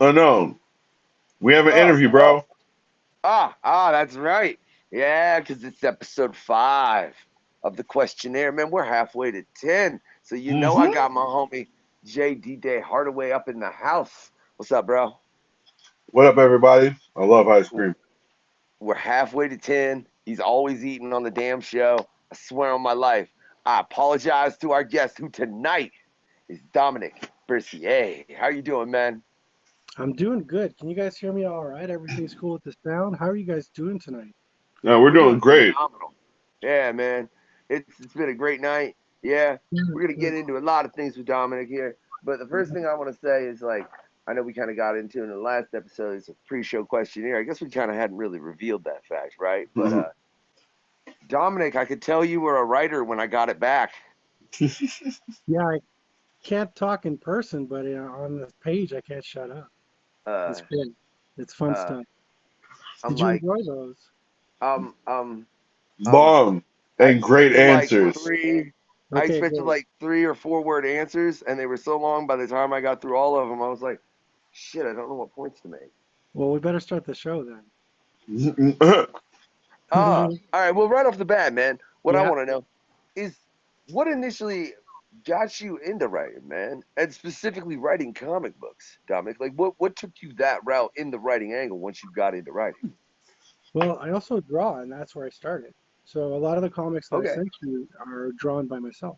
Unknown. We have an Oh, interview, bro. that's right. Yeah, because it's episode 5 of the questionnaire. Man, we're halfway to 10. So you know I Mm-hmm. got my homie JD Day Hardaway up in the house. What's up, bro? What up, everybody? I love ice cream. We're halfway to 10. He's always eating on the damn show. I swear on my life. I apologize to our guest who tonight is Dominic Bercier. How you doing, man? I'm doing good. Can you guys hear me all right? Everything's cool with the sound? How are you guys doing tonight? No, we're We're doing doing great. phenomenal. Yeah, man. It's been a great night. Yeah. Good, We're gonna good. get into a lot of things with Dominic here. But the first thing I want to say is like I know we kind of got into in the last episode, it's a pre-show questionnaire. I guess we kind of hadn't really revealed that fact, right? But Dominic, I could tell you were a writer when I got it back. Yeah, I can't talk in person, but on the page, I can't shut up. Uh It's great. It's fun uh stuff. I'm Did you like enjoy those? um um um Long I and great expected like answers. three I Okay, expected great. like 3 or 4 word answers, and they were so long. By the time I got through all of them, I was like, "Shit, I don't know what points to make." Well, we better start the show All then. right. Well, right off the bat, man, what I Yeah. want to know is what initially got you into writing, man, and specifically writing comic books, Dominic. Like, what took you that route in the writing angle once you got into writing? Well, I also draw, and that's where I started. So a lot of the comics that I Okay. sent you are drawn by myself.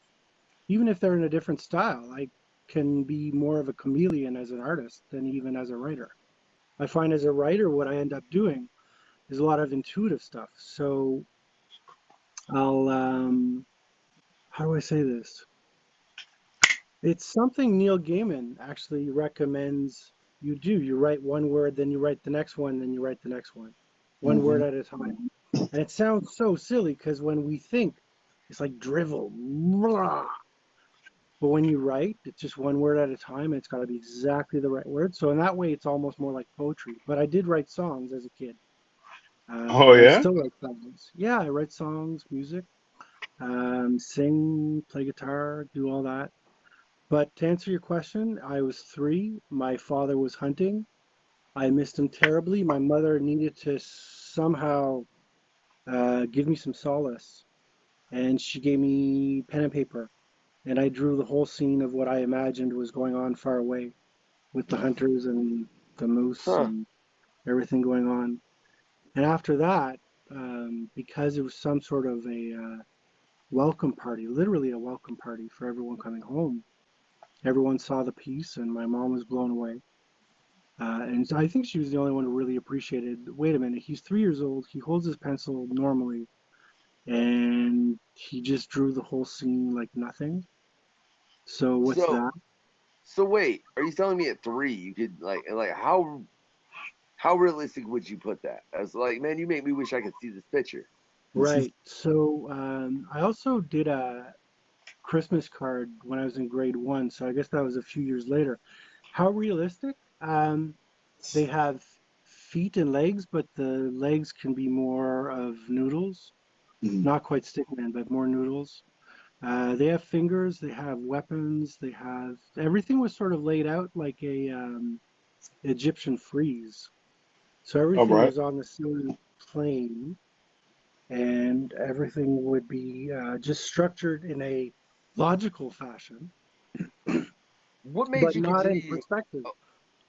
Even if they're in a different style, I can be more of a chameleon as an artist than even as a writer. I find as a writer, what I end up doing is a lot of intuitive stuff. So I'll, how do I say this? It's something Neil Gaiman actually recommends you do. You write one word, then you write the next one, then you write the next one word Hmm. at a time. And it sounds so silly because when we think, it's like drivel. Blah. But when you write, it's just one word at a time, and it's got to be exactly the right word. So in that way, it's almost more like poetry. But I did write songs as a kid, Oh and I yeah. still write songs. Yeah, I write songs, music, sing, play guitar, do all that. But to answer your question, I was 3. My father was hunting. I missed him terribly. My mother needed to somehow give me some solace, and she gave me pen and paper, and I drew the whole scene of what I imagined was going on far away with the hunters and the moose Huh. and everything going on. And after that, because it was some sort of a welcome party, literally a welcome party for everyone coming home, everyone saw the piece, and my mom was blown away. And so I think she was the only one who really appreciated. Wait a minute, he's 3 years old. He holds his pencil normally, and he just drew the whole scene like nothing. So what's So, that? so wait, are you telling me at 3 you could like how realistic would you put that? I was like, man, you make me wish I could see this picture. Right. So I also did a Christmas card when I was in grade 1. So I guess that was a few years later. How realistic? They have feet and legs, but the legs can be more of noodles, Mhm. not quite stickman, but more noodles. They have fingers, they have weapons, they have everything was sort of laid out like a Egyptian frieze. So All everything right. was on the same plane, and everything would be just structured in a logical fashion, What made but you not in continue? perspective.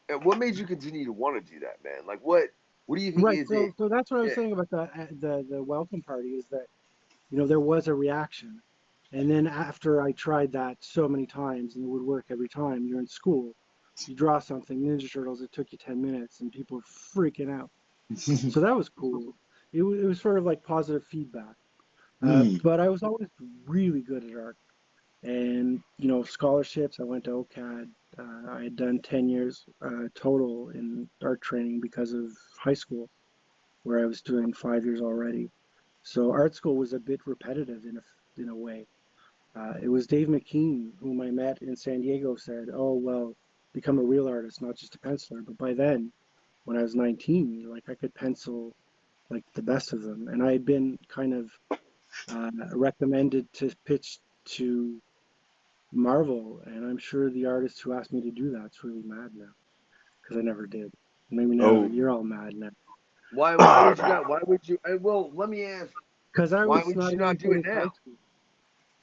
And what made you continue to want to do that, man? Like, what do you think Right. is it? So that's what I was Yeah. saying about the welcome party is that there was a reaction, and then after I tried that so many times and it would work every time. You're in school, you draw something Ninja Turtles. It took you 10 minutes, and people were freaking out. So that was cool. It was sort of like positive feedback. Mm. But I was always really good at art. And scholarships. I went to OCAD. I had done 10 years total in art training because of high school, where I was doing 5 years already. So art school was a bit repetitive in a way. It was Dave McKean, whom I met in San Diego, said, "Oh well, become a real artist, not just a penciler." But by then, when I was 19, like I could pencil like the best of them, and I had been kind of recommended to pitch to Marvel, and I'm sure the artist who asked me to do that's really mad now because I never did. Maybe now Oh. you're all mad now. Why would you not? Why would you? Well, let me ask. Because I Why was would not you even not do it finished high now? school.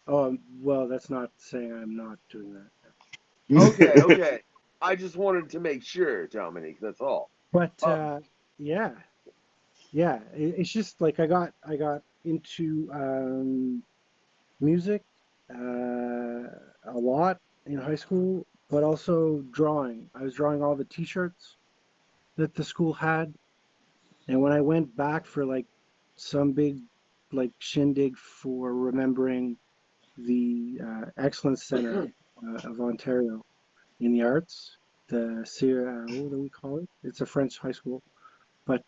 Oh, well, that's not saying I'm not doing that. Okay, okay. I just wanted to make sure, Dominic. That's all. But Um, yeah, yeah. It's just like I got into music a lot in high school, but also drawing. I was drawing all the T-shirts that the school had, and when I went back for like some big like shindig for remembering the Excellence Center of Ontario in the arts, what do we call it? It's a French high school. But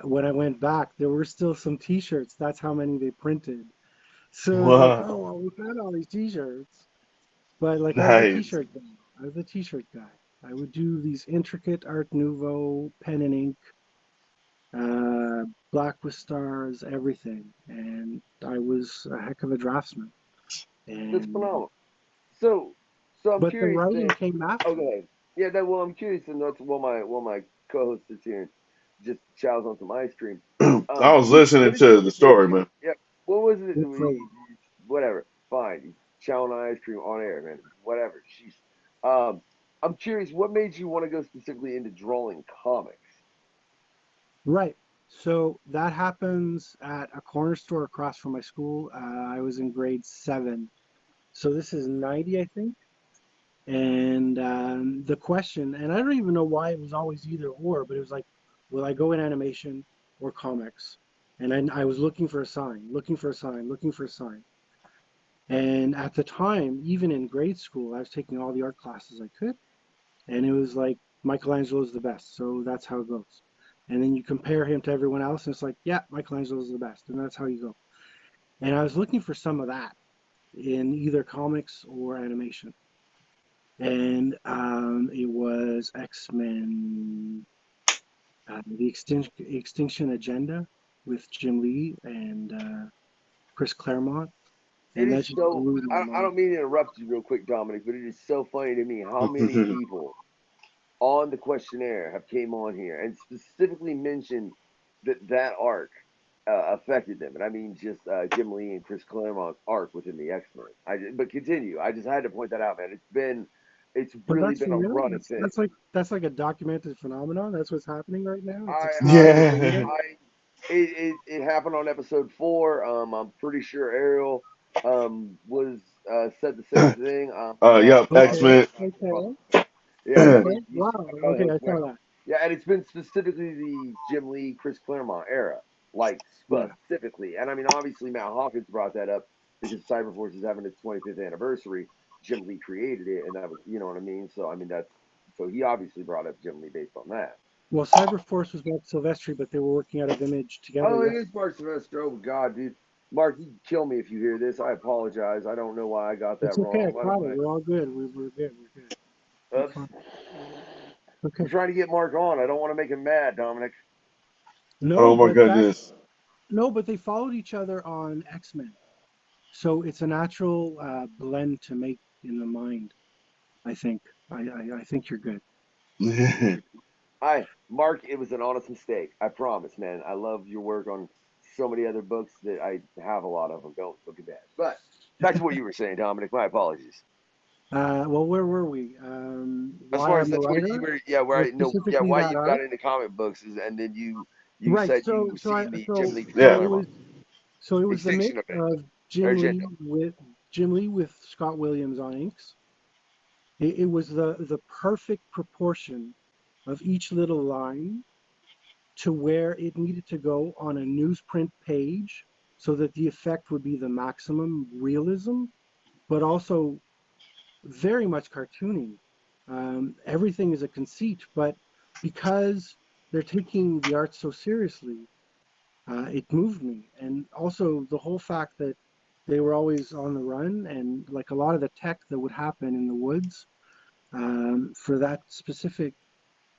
when I went back, there were still some T-shirts. That's how many they printed. So it was like, oh, Wow. well, we found all these T-shirts. But like, I was a Nice. T-shirt guy. I was a T-shirt guy. I would do these intricate Art Nouveau pen and ink, uh, black with stars, everything. And I was a heck of a draftsman. that's And phenomenal. So, so I'm but the curious writing then. came after. Okay, yeah. That well, I'm curious and that's while my co-host sits here and just chows on some ice cream. I was What listening is it to the that made story, you? man. Yeah. What was it that Good for we? Whatever. Fine. You chowing on ice cream on air, man. Whatever. Jeez. Um, I'm curious. What made you want to go specifically into drawing comics? Right. So that happens at a corner store across from my school. I was in grade 7. So this is 90, I think. And the question, and I don't even know why it was always either or, but it was like, will I go in animation or comics? And then I was looking for a sign, looking for a sign, looking for a sign. And at the time, even in grade school, I was taking all the art classes I could. And it was like Michelangelo's the best, so that's how it goes. And then you compare him to everyone else, and it's like, yeah, Michelangelo's the best, and that's how you go. And I was looking for some of that in either comics or animation, and it was X-Men, the Extinction Agenda with Jim Lee and Chris Claremont, It and is that just so. blew my I mind. don't mean to interrupt you real quick, Dominic, but it is so funny to me how many people on the questionnaire have came on here and specifically mentioned that arc affected them, and I mean just Jim Lee and Chris Claremont's arc within the X Men. But continue. I just had to point that out, man. It's But really that's been a real. running That's thing. that's like that's like a documented phenomenon. That's what's happening right now. It's I exclusive I data. Yeah. I it happened on episode 4. I'm pretty sure Ariel was said the same thing. Yep, Okay, X-Men. okay, Yeah, I okay. mean he's Wow. my Okay, co-host I now. saw that. Yeah, and it's been specifically the Jim Lee, Chris Claremont era, like Yeah. specifically. And I mean, obviously Matt Hawkins brought that up because Cyberforce is having its 25th anniversary. Jim Lee created it, and that was, you know what I mean. So I mean, that's so he obviously brought up Jim Lee based on that. Well, Cyberforce was Mark Silvestri, but they were working out of Image together. Oh, it Yeah. is Mark Sylvester. Oh God, dude, Mark, you'd kill me if you hear this. I apologize. I don't know why I got that It's okay. I wrong. Why caught it. don't We're all good. We're good. We're good. I? We're Oops. fine. I'm Okay. trying to get Mark on. I don't want to make him mad, Dominic. No, Oh my but that goodness. no, but they followed each other on X-Men, so it's a natural blend to make in the mind. I think. I think you're good. I think you're good. Mark, it was an honest mistake. I promise, man. I love your work on so many other books that I have a lot of them. Don't look at that. But back to what you were saying, Dominic. My apologies. Well, where were we? As Why far as I'm a that's where you writer, were, yeah, where or I no, yeah, specifically why that you got art? into comic books is, and then you Right. said So you so I seen the Jim so Lee Chris so Yeah. it Claremont was so it was the mix Extinction Event of or Jim Agenda. Lee with Jim Lee with Scott Williams on inks. It was the perfect proportion of each little line to where it needed to go on a newsprint page so that the effect would be the maximum realism, but also very much cartoony. Everything is a conceit, but because they're taking the art so seriously, it moved me. And also the whole fact that they were always on the run and like a lot of the tech that would happen in the woods for that specific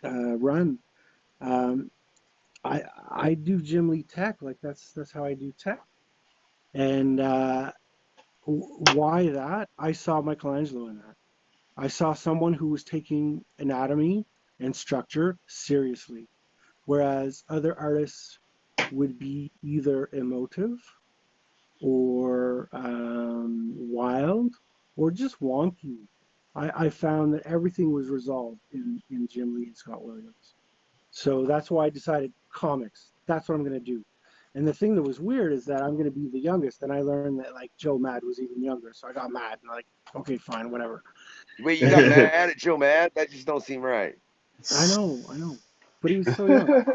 run. Um, I do Jim Lee tech, like that's how I do tech. And why that? I saw Michelangelo in that. I saw someone who was taking anatomy and structure seriously, whereas other artists would be either emotive or wild or just wonky. I found that everything was resolved in Jim Lee and Scott Williams. So that's why I decided comics. That's what I'm going to do. And the thing that was weird is that I'm going to be the youngest. And I learned that like Joe Mad was even younger. So I got mad and like, okay, fine, whatever. Wait, you got mad at Joe Mad? That just don't seem right. I know. But he was so young.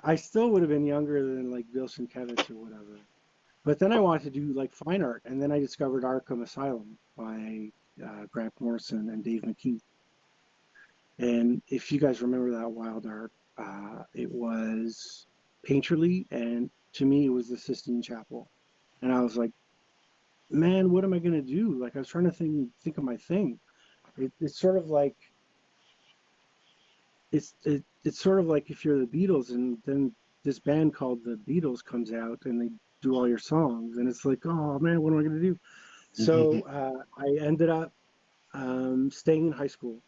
I still would have been younger than like Bill Sienkiewicz or whatever. But then I wanted to do like fine art. And then I discovered Arkham Asylum by Grant Morrison and Dave McKee. And if you guys remember that wild art, it was painterly, and to me, it was the Sistine Chapel. And I was like, man, what am I gonna do? Like I was trying to think of my thing. It's sort of like it's sort of like if you're the Beatles, and then this band called the Beatles comes out, and they do all your songs, and it's like, oh man, what am I gonna do? So I ended up staying in high school.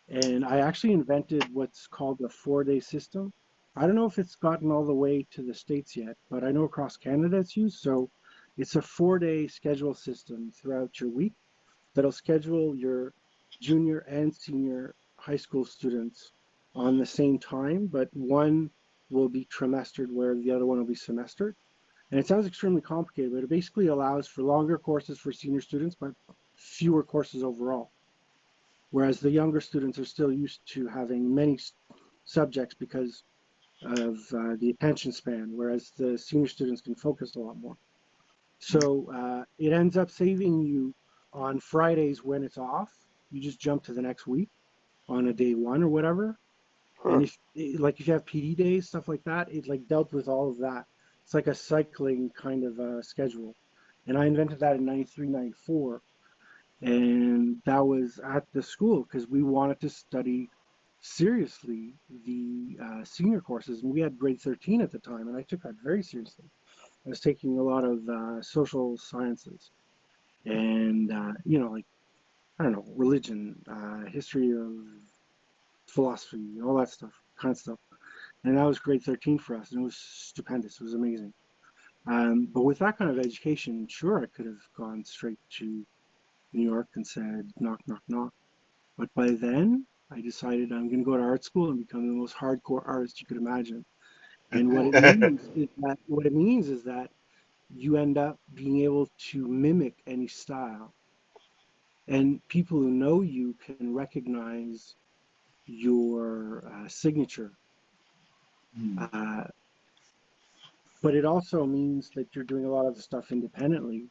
And I actually invented what's called the 4-day system. I don't know if it's gotten all the way to the States yet, but I know across Canada it's used. So it's a 4-day schedule system throughout your week that'll schedule your junior and senior high school students on the same time, but one will be trimestered where the other one will be semestered. And it sounds extremely complicated, but it basically allows for longer courses for senior students, but fewer courses overall. Whereas the younger students are still used to having many subjects because of the attention span, whereas the senior students can focus a lot more. So it ends up saving you on Fridays when it's off. You just jump to the next week on a day one or whatever. And if you have PD days, stuff like that, it like dealt with all of that. It's like a cycling kind of schedule. And I invented that in 93, 94. And that was at the school because we wanted to study seriously the senior courses. And we had grade 13 at the time, and I took that very seriously. I was taking a lot of social sciences and, like, I don't know, religion, history of philosophy, all that stuff, kind of stuff. And that was grade 13 for us, and it was stupendous. It was amazing. But with that kind of education, sure, I could have gone straight to New York and said, knock, knock, knock. But by then, I decided I'm going to go to art school and become the most hardcore artist you could imagine. And what it means is that you end up being able to mimic any style, and people who know you can recognize your signature. But it also means that you're doing a lot of the stuff independently,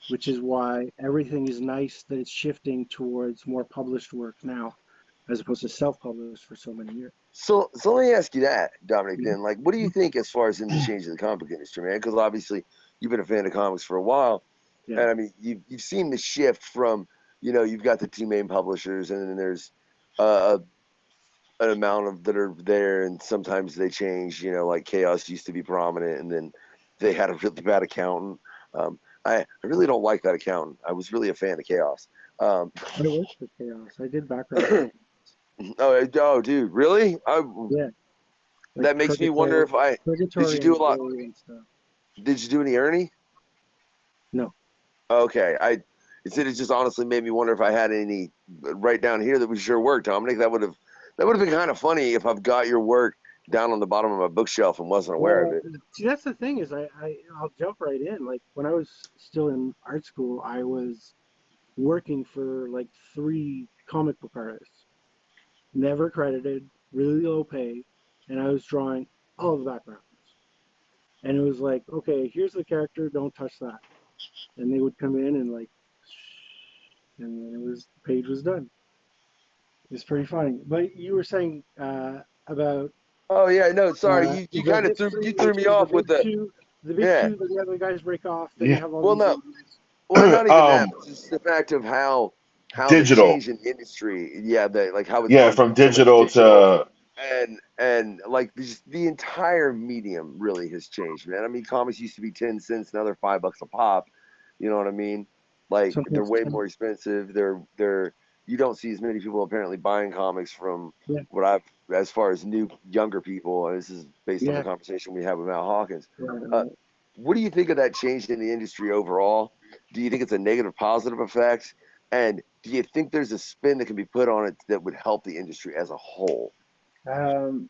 which is why everything is nice that it's shifting towards more published work now, as opposed to self-published for so many years. So let me ask you that, Dominic. Then, like, what do you think as far as in the change of the comic industry, man? Because obviously you've been a fan of comics for a while, and I mean you've seen the shift from you've got the two main publishers, and then there's an amount of that are there, and sometimes they change. Like Chaos used to be prominent, and then they had a really bad accountant. I really don't like that accountant. I was really a fan of Chaos. I worked for Chaos. I did background. Oh, dude, really? Yeah. Like That makes me wonder if did you do a lot? Did you do any Ernie? No. Okay, it just honestly made me wonder if I had any right down here that we sure worked, Dominic. That would have been kind of funny if I've got your work down on the bottom of my bookshelf and wasn't aware of it. See, that's the thing is I'll jump right in. Like when I was still in art school, I was working for like 3 comic book artists, never credited, really low pay, and I was drawing all the backgrounds. And it was like, okay, here's the character, don't touch that. And they would come in and like, and then the page was done. It's pretty funny. But you were saying about Oh yeah, no, sorry, you kind of threw me off with the two, the big two, the other guys break off. Then you have all these. No, well, not even that. But just the fact of how digital. the change in industry, like how it's from digital to and like the entire medium really has changed, man. I mean, comics used to be 10 cents, now they're $5 a pop. You know what I mean? Like they're way more expensive. They're you don't see as many people apparently buying comics from Yeah, what I've, as far as younger people. And this is based on the yeah, conversation we had with Mal Hawkins. right, Uh, right. what do you think of that change in the industry overall? Do you think it's a negative, positive effect? And do you think there's a spin that can be put on it that would help the industry as a whole?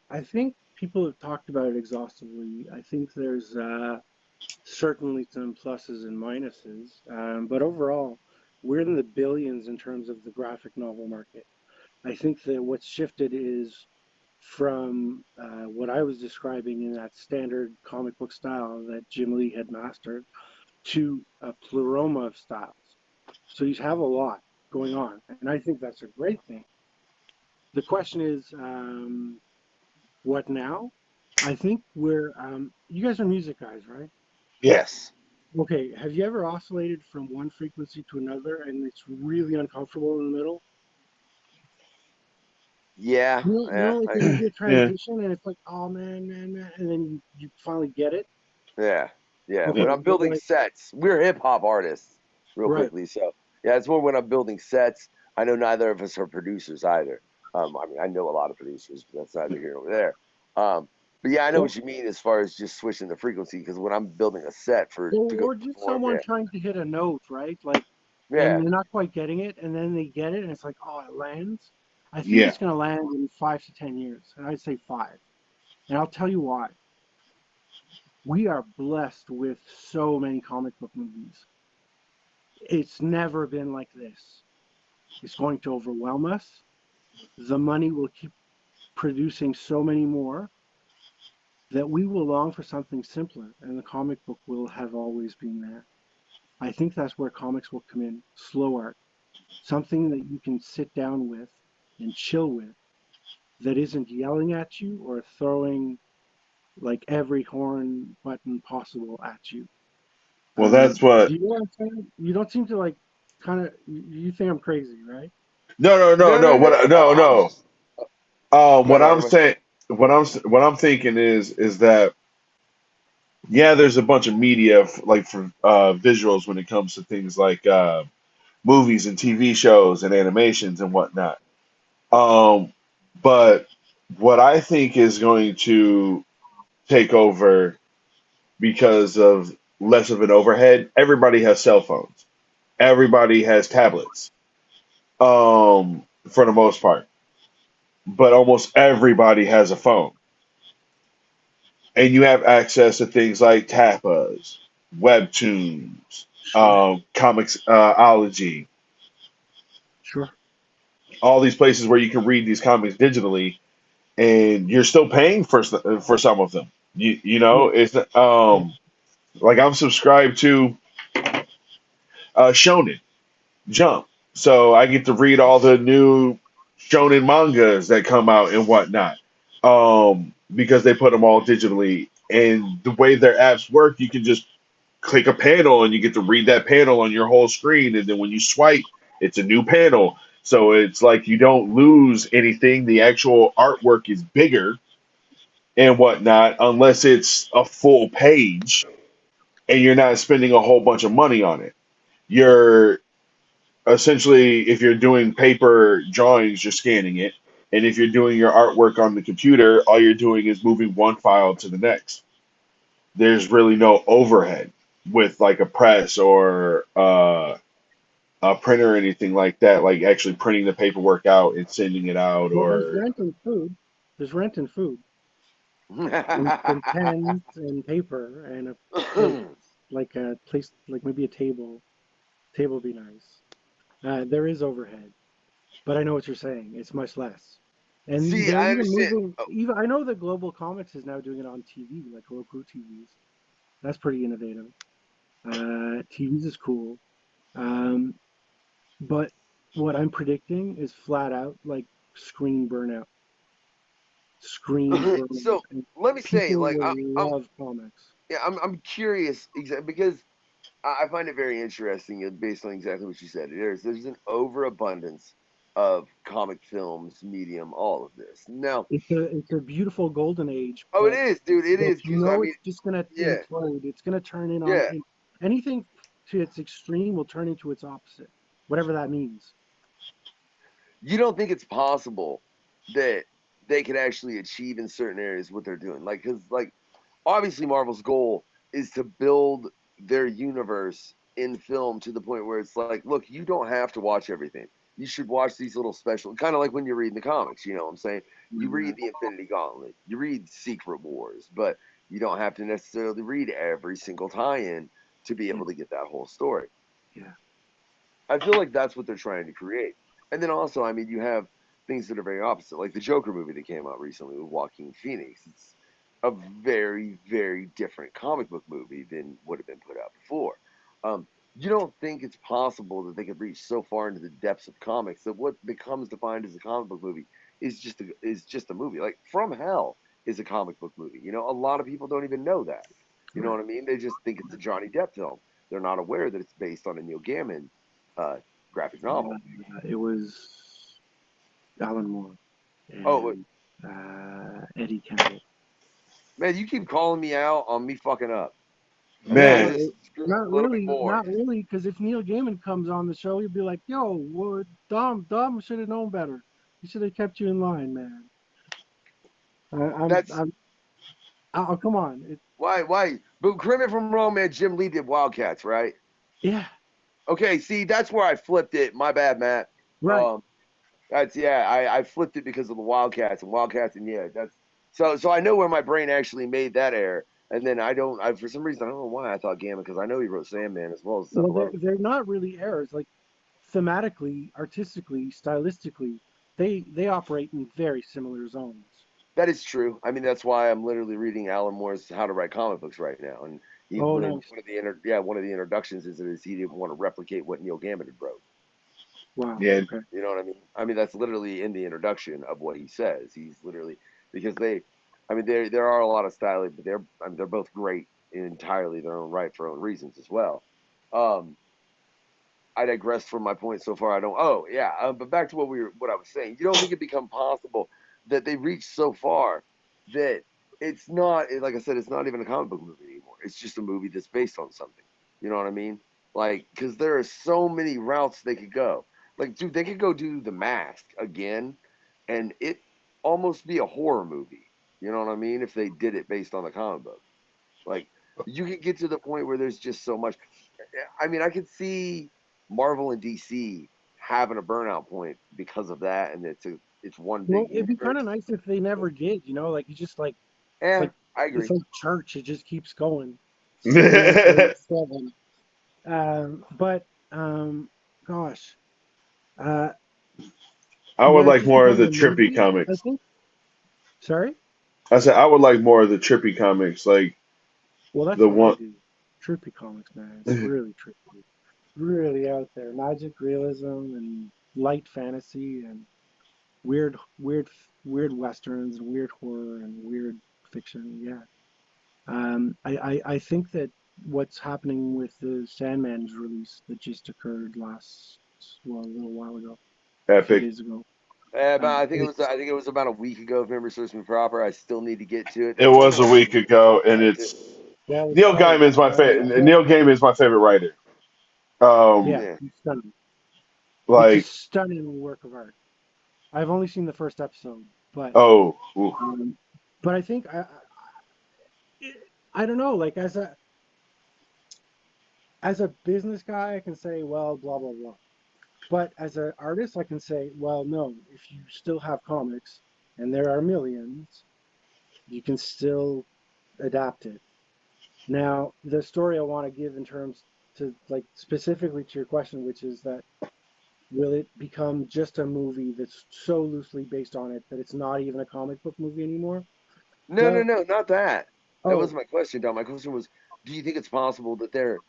I think people have talked about it exhaustively. I think there's certainly some pluses and minuses, but overall, we're in the billions in terms of the graphic novel market. I think that what's shifted is from what I was describing in that standard comic book style that Jim Lee had mastered to a pleroma of styles. So you have a lot going on, and I think that's a great thing. The question is, what now? I think you guys are music guys, right? Yes. Okay, have you ever oscillated from one frequency to another and it's really uncomfortable in the middle? Yeah. Yeah. Like when you do a Yeah. transition and it's like, oh man, man, man, and then you finally get it. Yeah. Yeah. Okay, When I'm but building sets, we're hip hop artists, real right, quickly. So, yeah, it's more when I'm building sets. I know neither of us are producers either. I mean, I know a lot of producers, but that's neither here nor there. But yeah, I know well, what you mean as far as just switching the frequency. Because when I'm building a set to go or just perform, someone yeah, trying to hit a note, right? Like, and yeah, they're not quite getting it, and then they get it, and it's like, oh, it lands. I think Yeah. it's going to land in 5 to 10 years, and I'd say 5. And I'll tell you why. We are blessed with so many comic book movies. It's never been like this. It's going to overwhelm us. The money will keep producing so many more that we will long for something simpler, and the comic book will have always been there. I think that's where comics will come in. Slow art, something that you can sit down with and chill with, that isn't yelling at you or throwing like every horn button possible at you. Well, that's Do what. you know what I'm saying? You don't seem to like kind of, you think I'm crazy, right? No, no, no, no, no. no, no, What? no. No, I'm no. just go What ahead, I'm Hardaway. saying, what I'm thinking is that yeah, there's a bunch of media like for visuals when it comes to things like movies and TV shows and animations and whatnot. Um, but what I think is going to take over because of less of an overhead, everybody has cell phones. Everybody has tablets, for the most part. But almost everybody has a phone. And you have access to things like Tapas, Webtoons, Sure, Comicsology, sure. all these places where you can read these comics digitally, and you're still paying for some of them. You Yeah, know, it's yeah. like I'm subscribed to Shonen Jump, so I get to read all the new Shonen mangas that come out and whatnot, because they put them all digitally. And the way their apps work, you can just click a panel and you get to read that panel on your whole screen, and then when you swipe, it's a new panel. So it's like you don't lose anything. The actual artwork is bigger and whatnot, unless it's a full page and you're not spending a whole bunch of money on it. You're essentially, if you're doing paper drawings, you're scanning it. And if you're doing your artwork on the computer, all you're doing is moving one file to the next. There's really no overhead with like a press or a printer or anything like that, like actually printing the paperwork out and sending it out Well, there's or rent and food. There's rent and food, and pens and paper and a plate, like a place, like maybe a table. Table would be nice. There is overhead, but I know what you're saying. It's much less. And See, they're I even understand. moving, even I know that Global Comics is now doing it on TV, like Roku TVs. That's pretty innovative. TVs is cool. Um, but what I'm predicting is flat out like screen burnout. Screen burnout. So And let me say, people like, will I'm love comics. yeah, I'm curious exactly because I find it very interesting based on exactly what you said. There's an overabundance of comic films, medium, all of this. Now, It's a beautiful golden age, oh, it but is, dude, it is you because I know mean, it's just gonna yeah, implode. It's gonna turn in on yeah. anything to its extreme will turn into its opposite, whatever that means. you don't think it's possible that they could actually achieve in certain areas what they're doing? Like, because like obviously Marvel's goal is to build their universe in film to the point where it's like, look, you don't have to watch everything. You should watch these little special, kind of like when you're reading the comics. You know what I'm saying? You read the Infinity Gauntlet, you read Secret Wars, but you don't have to necessarily read every single tie-in to be able to get that whole story. Yeah. I feel like that's what they're trying to create. And then also, I mean, you have things that are very opposite, like the Joker movie that came out recently with Joaquin Phoenix. It's a very, very different comic book movie than would have been put out before. You don't think it's possible that they could reach so far into the depths of comics that what becomes defined as a comic book movie is just a movie. Like From Hell is a comic book movie. You know, a lot of people don't even know that. You know Right. what I mean? They just think it's a Johnny Depp film. They're not aware that it's based on a Neil Gaiman uh, graphic novel. It was Alan Moore Oh, and Eddie Campbell. man, you keep calling me out on me fucking up. I think I Well, Man, just screwed up not a little bit really, more. not really, because if Neil Gaiman comes on the show, he'll be like, "Yo, well, Dom should have known better. He should have kept you in line, man." That's I'm, oh, come on, why. But Criminal from Rome, man, Jim Lee did Wildcats, right? yeah, Okay, see, that's where I flipped it. My bad, Matt. right. Um, that's yeah, I flipped it because of the Wildcats, and yeah, that's so I know where my brain actually made that error, and then I for some reason I don't know why I thought Gamma because I know he wrote Sandman as well as stuff Well, alone. they're not really errors. Like thematically, artistically, stylistically, they operate in very similar zones. That is true. I mean, that's why I'm literally reading Alan Moore's How to Write Comic Books right now, and he Oh, one of, nice. one of the introductions is he didn't want to replicate what Neil Gaiman had wrote. Wow. yeah, Okay. You know what I mean? I mean that's literally in the introduction of what he says. He's literally because I mean there are a lot of styling, but they're both great in entirely their own right for own reasons as well. Um, I digress from my point so far. I don't. Oh yeah, but back to what I was saying. You don't think it become possible that they reach so far that it's not like I said, it's not even a comic book movie anymore. It's just a movie that's based on something. You know what I mean? Like because there are so many routes they could go. Like dude, they could go do The Mask again, and it almost be a horror movie. You know what I mean? If they did it based on the comic book, like you could get to the point where there's just so much. I mean, I could see Marvel and DC having a burnout point because of that, and it's one Well, big it'd be kind universe. of nice if they never did. You just like it's Yeah, like I it's agree. like church. It just keeps going. 7 but gosh, uh, I would where it like just more of becomes the a trippy movie, I comics. think. Sorry. I said I would like more of the trippy comics, like Well, that's the what I one. do. Trippy comics, man. It's really trippy, really out there. Magic realism and light fantasy and weird westerns and weird horror and weird fiction. Yeah. I think that what's happening with the Sandman's release that just occurred well, a little while ago, a few Epic. days ago. But I think it was It's I think it was about a week ago, if memory serves me proper. I still need to get to it. It That's something was I a week really ago, and want to do. it's Yeah, it was Neil tight. Gaiman's my favorite. Yeah, Neil Gaiman is my favorite writer. yeah, Um, Yeah. it's stunning. It's a like stunning work of art. I've only seen the first episode, oh, ooh. um, but I think I don't know. Like as a business guy, I can say, well, blah blah blah. But as an artist, I can say, well, no. If you still have comics, and there are millions, you can still adapt it. Now, the story I want to give in terms to like specifically to your question, which is that will it become just a movie that's so loosely based on it that it's not even a comic book movie anymore? No, no, Well, no, not that. That oh, wasn't my question, Don. My question was, do you think it's possible that they're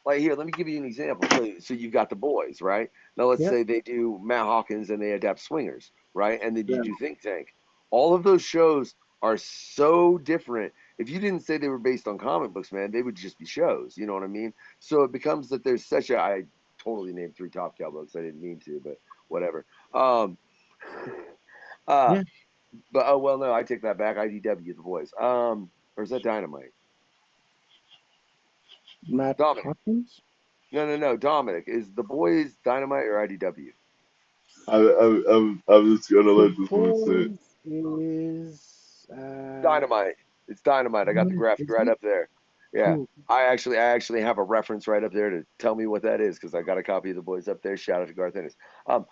like here? Let me give you an example. So you've got the boys, right? Now let's yeah, say they do Matt Hawkins and they adapt Swingers, right? And then you yeah. do Think Tank. All of those shows are so different. If you didn't say they were based on comic books, man, they would just be shows. You know what I mean? So it becomes that there's such a. I totally named three Top Cow books. I didn't mean to, but whatever. Uh, Yeah, but oh well, no, I take that back. IDW, the boys. Or is that Dynamite? Matt Dominic. Hawkins. No, no, no. Dominic is the boys Dynamite or IDW? I'm just gonna The let this one sit. boys is Dynamite. It's Dynamite. I got the graphic is right it? up there. Yeah. Cool. I actually have a reference right up there to tell me what that is because I got a copy of the boys up there. Shout out to Garth Ennis. Um,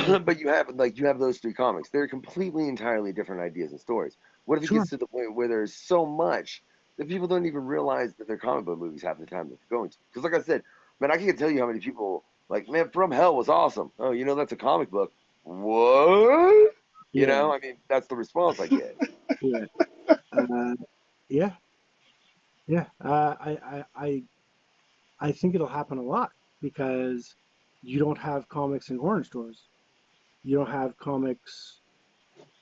Cool. but you have those three comics. They're completely entirely different ideas and stories. What if it Sure. gets to the point where there's so much that people don't even realize that they're comic book movies half the time that they're going to? Because like I said, man, I can't tell you how many people like, man, From Hell was awesome. Oh, that's a comic book. What? Yeah. I mean, that's the response I get. Yeah. Uh, yeah. Yeah. I think it'll happen a lot because you don't have comics in corner stores. You don't have comics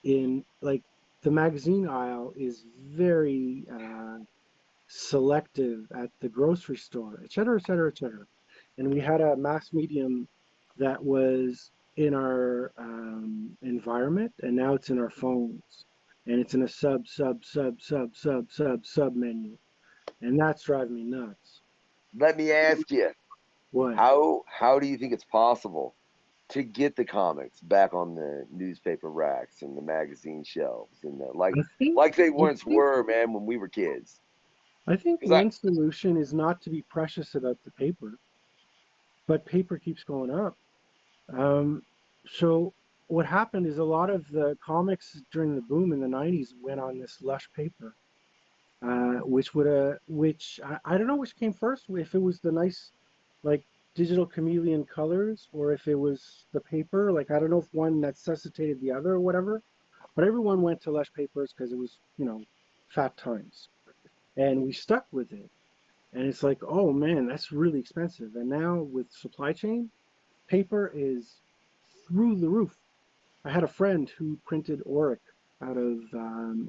in like the magazine aisle is very selective at the grocery store, et cetera, et cetera, et cetera. And we had a mass medium that was in our environment, and now it's in our phones, and it's in a sub menu, and that's driving me nuts. Let me ask you, What? how do you think it's possible to get the comics back on the newspaper racks and the magazine shelves and the I think like they I once think were, man, when we were kids? I think Because I one solution is not to be precious about the paper, but paper keeps going up. Um, so what happened is a lot of the comics during the boom in the 90s went on this lush paper, which I don't know which came first, if it was the nice, like digital chameleon colors or if it was the paper. Like, I don't know if one necessitated the other or whatever, but everyone went to lush papers because it was, fat times. And we stuck with it. And it's like, oh man, that's really expensive. And now with supply chain, paper is through the roof. I had a friend who printed Auric out of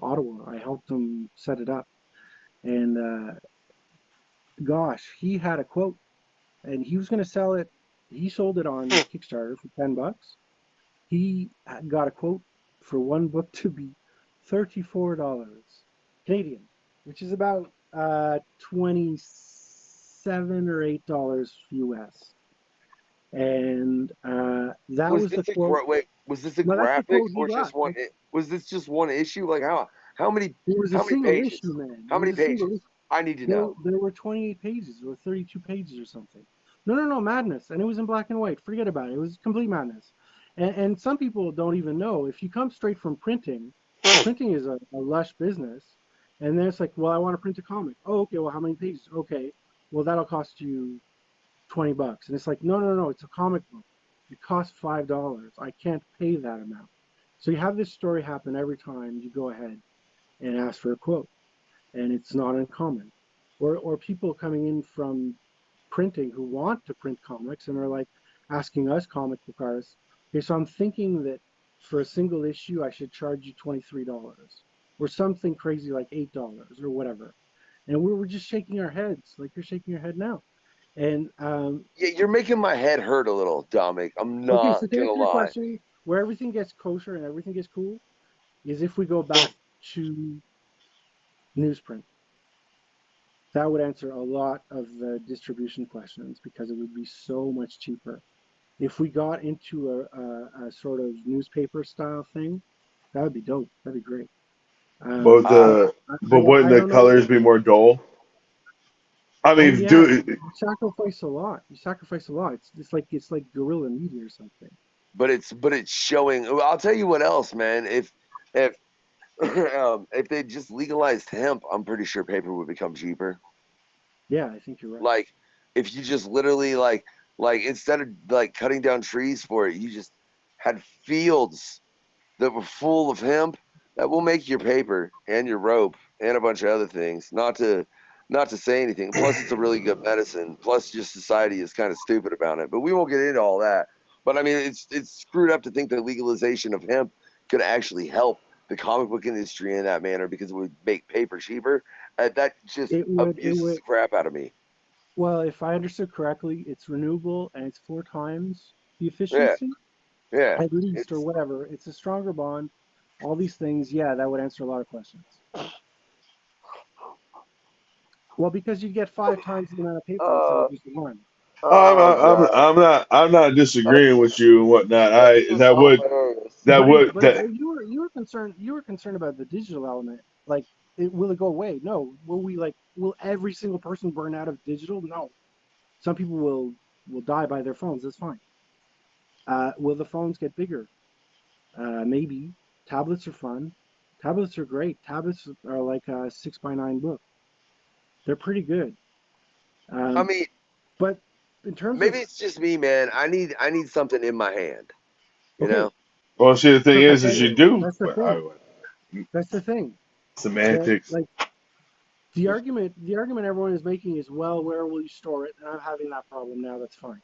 Ottawa. I helped him set it up, and gosh, he had a quote, and he was going to sell it. He sold it on Kickstarter for $10. He got a quote for one book to be $34 Canadian, which is about 27 or $8 US. And that was was the this a quote. wait, was this a No, that's the graphic quote he or got. just one? Was this just one issue? Like how many It was a how many single issue, pages? man. It How was many a single pages? issue. I need to There, know. there were 28 pages or 32 pages or something. No, no, no, madness. And it was in black and white. Forget about it. It was complete madness. And some people don't even know. If you come straight from printing, printing is a lush business. And then it's like, well, I want to print a comic. Oh, okay. Well, how many pages? Okay. Well, that'll cost you $20. And it's like, no, no, no. It's a comic book. It costs $5. I can't pay that amount. So you have this story happen every time you go ahead and ask for a quote, and it's not uncommon. Or people coming in from printing who want to print comics and are like asking us comic book artists, okay, so I'm thinking that for a single issue I should charge you $23 or something crazy like $8 or whatever. And we're just shaking our heads like you're shaking your head now. And Yeah, you're making my head hurt a little, Dominic. I'm okay, not so to gonna answer your lie. question, where everything gets kosher and everything gets cool is if we go back to newsprint. That would answer a lot of the distribution questions because it would be so much cheaper. If we got into a sort of newspaper style thing, that would be dope. That'd be great. But Uh, But but wouldn't I the don't know. colors be more dull? I Oh mean, yeah, dude. you sacrifice a lot. You sacrifice a lot. It's like gorilla meat or something. but it's showing. I'll tell you what else, man. If if they just legalized hemp, I'm pretty sure paper would become cheaper. Yeah, I think you're right. Like if you just literally like instead of like cutting down trees for it, you just had fields that were full of hemp. That will make your paper and your rope and a bunch of other things. Not to say anything. Plus, it's a really good medicine. Plus, just society is kind of stupid about it. But we won't get into all that. But I mean, it's screwed up to think that legalization of hemp could actually help the comic book industry in that manner because it would make paper cheaper. That just It would. abuses the crap out of me. Well, if I understood correctly, it's renewable and it's 4 times the Yeah, efficiency, yeah. at least, or It's whatever. It's a stronger bond. All these things, yeah, that would answer a lot of questions. Well, because you get 5 times the amount of paper instead uh of just one. Oh god, I'm not disagreeing with you and whatnot. that's I just hilarious. that would But that you were concerned about the digital element. Like, will it go away? No. Will every single person burn out of digital? No. Some people will die by their phones. That's fine. Will the phones get bigger? Maybe. Tablets are fun. Tablets are great. Tablets are like a 6 by 9 book. They're pretty good. I Um, mean, but in terms maybe of, it's just me, man. I need something in my hand. You okay, know? well, see, the thing perfect. is you do. That's the Well, thing. That's the thing. That semantics. like the argument everyone is making is, well, where will you store it? And I'm having that problem now. That's fine.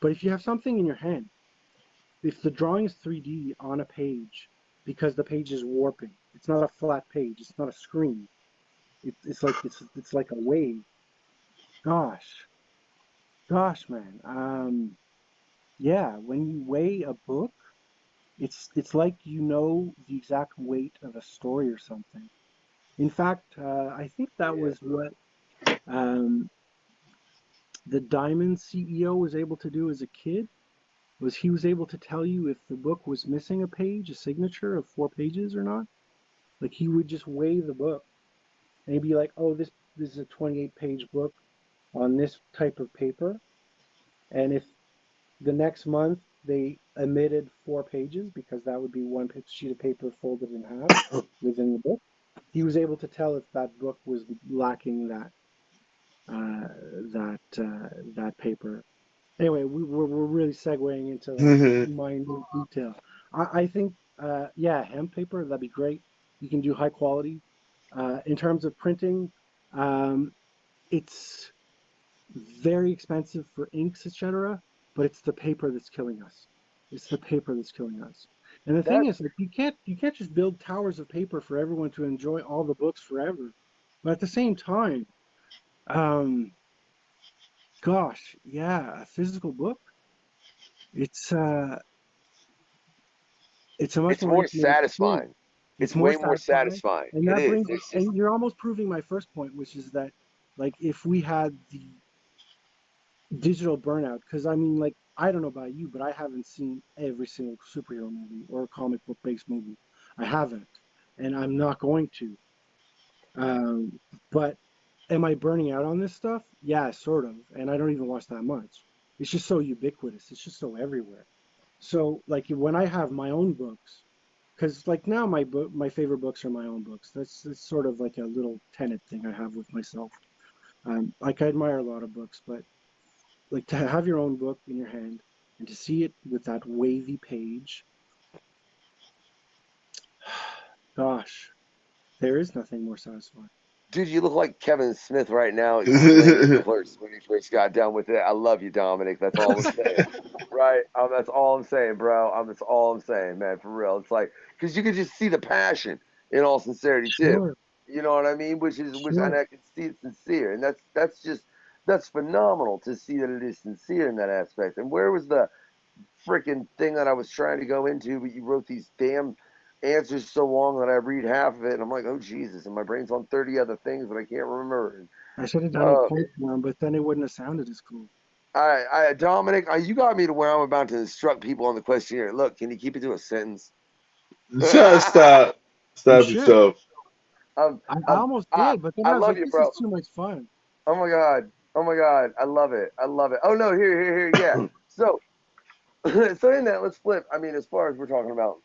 But if you have something in your hand, if the drawing is 3D on a page because the page is warping, it's not a flat page. It's not a screen. It's like a wave. Gosh, gosh, man. Yeah. When you weigh a book, it's like you know the exact weight of a story or something. In fact, I think that Yeah. was what um, the Diamond CEO was able to do as a kid. Was he was able to tell you if the book was missing a page, a signature of 4 pages or not. Like, he would just weigh the book and he'd be like, "Oh, this is a 28-page book on this type of paper." And if the next month they omitted 4 pages, because that would be one sheet of paper folded in half within the book, he was able to tell if that book was lacking uh, that paper. Anyway, we're really segueing into like minute detail. I think, yeah, hemp paper, that'd be great. You can do high quality. In terms of printing, um, it's very expensive for inks, etc. But it's the paper that's killing us. It's the paper that's killing us. And the thing That's is, like, you can't just build towers of paper for everyone to enjoy all the books forever. But at the same time, um, gosh, yeah, a physical book, it's uh, it's a much it's more more intimate experience. satisfying. It's It's more way more satisfying, satisfying. and It that is. brings, There's just and you're almost proving my first point, which is that, like, if we had the digital burnout, because I mean, like, I don't know about you, but I haven't seen every single superhero movie or comic book based movie. I haven't, and I'm not going to. Um, but am I burning out on this stuff? Yeah, sort of, and I don't even watch that much. It's just so ubiquitous. It's just so everywhere. So, like, when I have my own books, because, like, now my favorite books are my own books. That's sort of like a little tenet thing I have with myself. Like, I admire a lot of books, but like, to have your own book in your hand and to see it with that wavy page, gosh, there is nothing more satisfying. dude, you look like Kevin Smith right now explaining Clerks when he first got done with it. I love you, Dominic. That's all I'm saying. Right? That's all I'm saying, bro. That's all I'm saying, man. For real. It's like, because you could just see the passion in all sincerity too. Sure, You know what I mean? Which and sure. I can see it's sincere, and that's phenomenal to see that it is sincere in that aspect. And where was the freaking thing that I was trying to go into, but you wrote these damn answers so long that I read half of it, and I'm like, oh Jesus, and my brain's on 30 other things that I can't remember. And I should have done a uh, point form, but then it wouldn't have sounded as cool. Dominic, you got me to where I'm about to instruct people on the questionnaire. Look, can you keep it to a sentence? Just stop, You stop should. yourself. um, I um, almost I, did, but then I I was love like, you, this is bro. too much fun. Oh my god. Oh my god. I love it. I love it. Oh no, here. Yeah. So, so in that, let's flip. I mean, as far as we're talking about,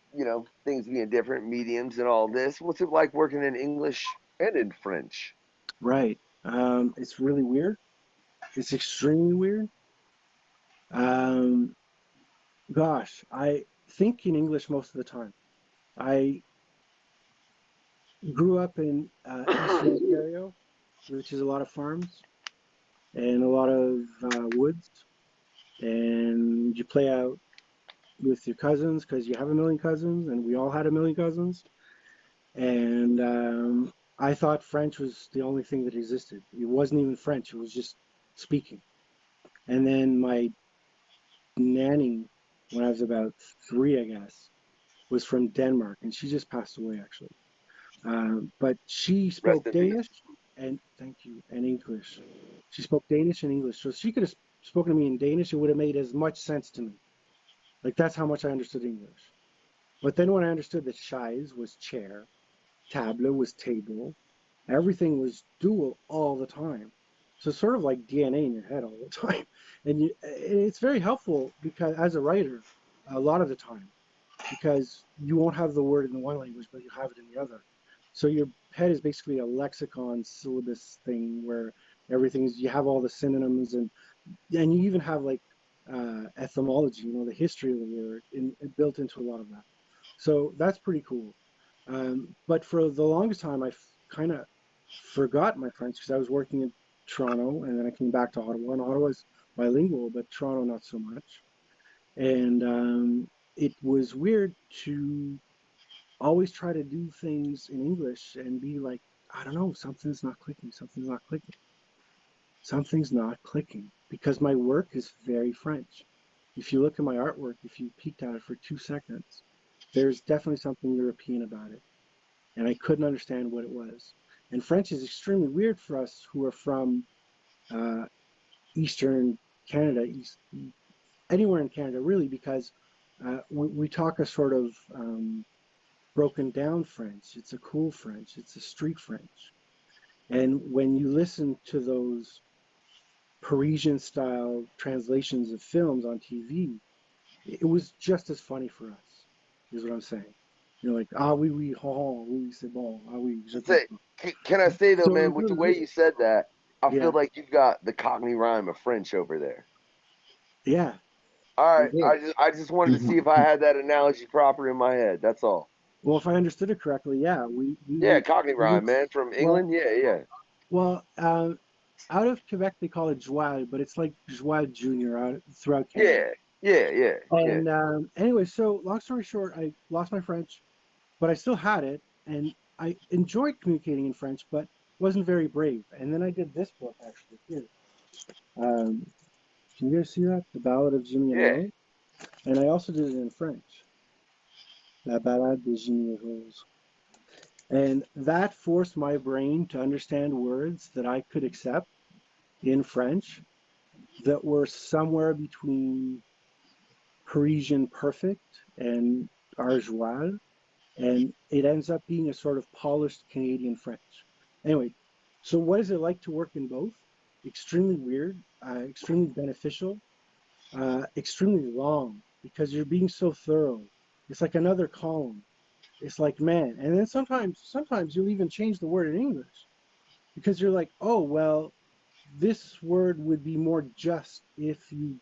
things being different, mediums, and all this, what's it like working in English and in French? Right. It's really weird. It's extremely weird. Um, Gosh, I think in English most of the time. I grew up in Eastern Ontario, which is a lot of farms and a lot of woods, and you play out with your cousins because you have a million cousins, and we all had a million cousins. And I thought French was the only thing that existed. It wasn't even French; it was just speaking. And then my nanny, when I was about 3, I guess, was from Denmark, and she just passed away actually. But she Rest spoke in peace. Danish and, thank you, and English. She spoke Danish and English, so she could have spoken to me in Danish, it would have made as much sense to me. Like that's how much I understood English. But then when I understood that chaise was chair, table was table, everything was dual all the time. So it's sort of like DNA in your head all the time. And it's very helpful because as a writer, a lot of the time, because you won't have the word in one language, but you have it in the other. So your head is basically a lexicon syllabus thing where everything is, you have all the synonyms and you even have like etymology, the history of the word built into a lot of that. So that's pretty cool. But for the longest time, I kind of forgot my French because I was working in Toronto and then I came back to Ottawa. And Ottawa is bilingual, but Toronto not so much. And it was weird to always try to do things in English and be like, I don't know, something's not clicking, something's not clicking, something's not clicking because my work is very French. If you look at my artwork, if you peeked at it for 2 seconds, there's definitely something European about it. And I couldn't understand what it was. And French is extremely weird for us who are from uh, Eastern Canada, anywhere in Canada, really, because we talk a sort of broken down French. It's a cool French. It's a street French. And when you listen to those Parisian style translations of films on TV, it was just as funny for us, is what I'm saying. Like, ah oui, oui, oh, oui, c'est bon, ah oui, je Say, comprends. can I say though, So it man, was with the really way weird. you said that, I feel Yeah, like you got the Cockney rhyme of French over there. yeah, All I right, did. I just wanted to see if I had that analogy proper in my head. That's all. Well, if I understood it correctly, yeah, Yeah, Cockney rhyme, it's, man, from well, England. Yeah, yeah, well, out of Quebec they call it Joie, but it's like Joie Junior out throughout Canada. yeah, yeah, yeah, yeah. And anyway, so long story short, I lost my French, but I still had it, and I enjoyed communicating in French, but wasn't very brave. And then I did this book actually here. Um, can you guys see that? The Ballad of Jimmy and Yeah. Rose. And I also did it in French. La Ballade de Jimmy et Rose. And that forced my brain to understand words that I could accept in French that were somewhere between Parisian perfect and Arjois, and it ends up being a sort of polished Canadian French. Anyway, so what is it like to work in both? Extremely weird, extremely beneficial, extremely long because you're being so thorough. It's like another column. It's like, man, and then sometimes you'll even change the word in English because you're like, oh well, this word would be more just if you